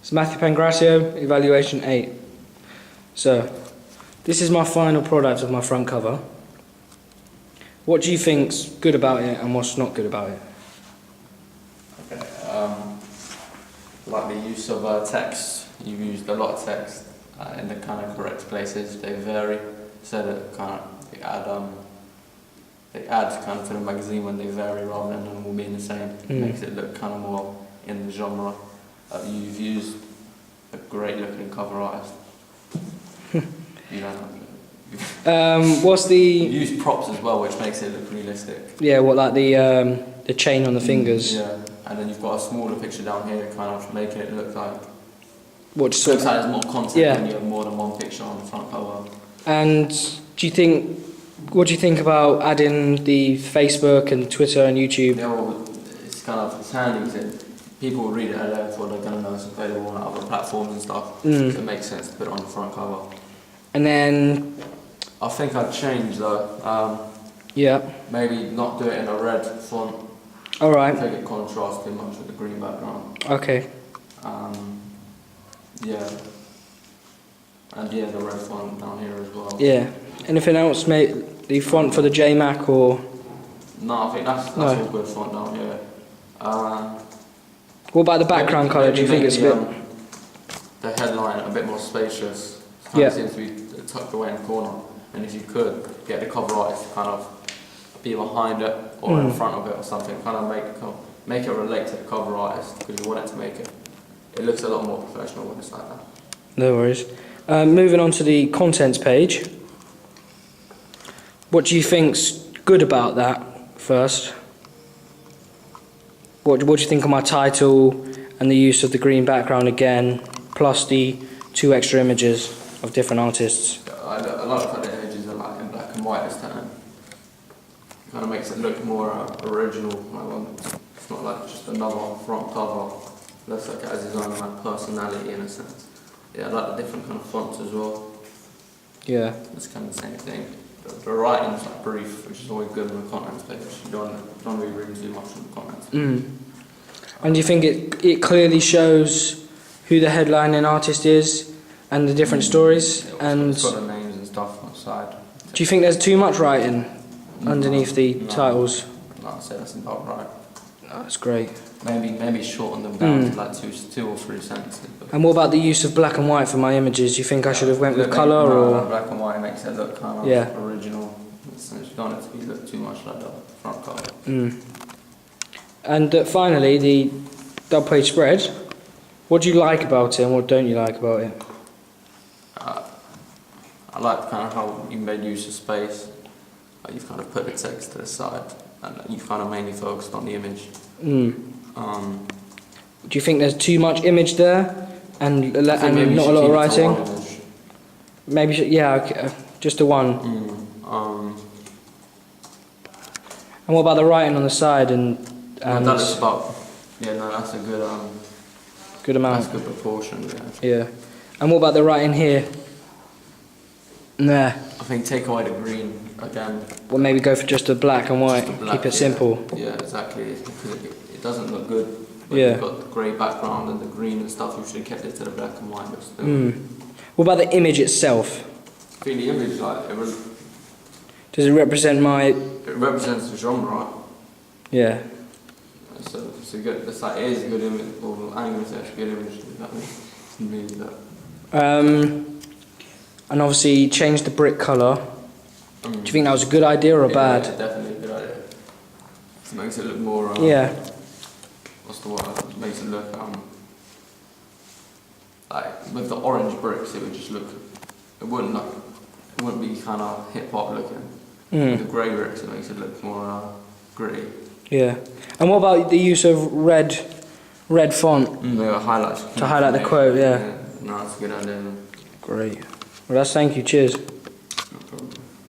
It's Matthew Pangracio, evaluation 8. So, this is my final product of my front cover. What do you think's good about it and what's not good about it? Okay, like the use of text. You've used a lot of text in the kind of correct places. They vary, so that kind of they add kind of to the magazine when they vary rather than them all being the same. It makes it look kind of more in the genre. You've used a great looking cover artist. You don't What's the... You use props as well, which makes it look realistic. Yeah, what, like the chain on the fingers? Yeah, and then you've got a smaller picture down here, kind of making it look like... What, just looks like there's more content yeah. when you have more than one picture on the front cover. And what do you think about adding the Facebook and Twitter and YouTube? Yeah, well, it's handy because people will read it and therefore they're going to know it's available on other platforms and stuff. So it makes sense to put it on the front cover. And then... I think I'd change though. Yeah. Maybe not do it in a red font. Alright. I think it contrasts too much with the green background. Okay. Yeah. And yeah, the red font down here as well. Yeah. Anything else, mate? The font for the JMac or...? No, I think that's all good font down here. What about the background colour? Do you think it's a bit... The headline a bit more spacious. It Yeah. seems to be tucked away in the corner. And if you could get the cover artist to kind of be behind it or in front of it or something, kind of make it relate to the cover artist because you want it to make it. It looks a lot more professional when it's like that. No worries. Moving on to the contents page. What do you think's good about that first? What do you think of my title and the use of the green background again, plus the 2 extra images of different artists? I like the images are like in black and white this time. It kind of makes it look more original. It's not like just another front cover. It looks like it has its own like personality in a sense. Yeah, I like the different kind of fonts as well. Yeah. It's kind of the same thing. The writing's like brief, which is always good on the contents page. You don't really read too much on the contents. And do you think it clearly shows who the headlining artist is and the different stories? And it's got the names and stuff on the side. Do you think there's too much writing underneath the titles? No, I'd say that's about right. Oh, that's great. Maybe shorten them down to like 2 or 3 sentences. And what about the use of black and white for my images? Do you think I should have went with colour or...? Black and white makes it look kind of original. Since you don't want it to look too much like the front cover. And finally, the double page spread. What do you like about it and what don't you like about it? I like kind of how you made use of space. Like you've kind of put the text to the side and you've kind of mainly focused on the image. Do you think there's too much image there and not a lot of writing? Maybe, yeah, just the one. And what about the writing on the side and that's about, that's a good amount. That's a good proportion, Yeah. And what about the writing here? Nah. I think take away the green again. Well, maybe go for just a black and white. Keep it simple. Yeah, exactly. Because it doesn't look good. But Yeah. you've got the grey background and the green and stuff. You should have kept it to the black and white. But still. What about the image itself? I think the image, Does it represent my... it represents the genre. Yeah. So it's a good. It's like it is a good image. Well, I'm going to say it's a good image. That means that. And obviously change the brick colour. Do you think that was a good idea or bad? Yeah, definitely a good idea. It makes it look more... Yeah. What's the word? It makes it look... like, with the orange bricks, it would just look... It wouldn't be kind of hip-hop looking. With the grey bricks, it makes it look more gritty. Yeah. And what about the use of red font? The highlights. To highlight the quote, yeah. No, that's a good idea. Great. Well, thank you. Cheers.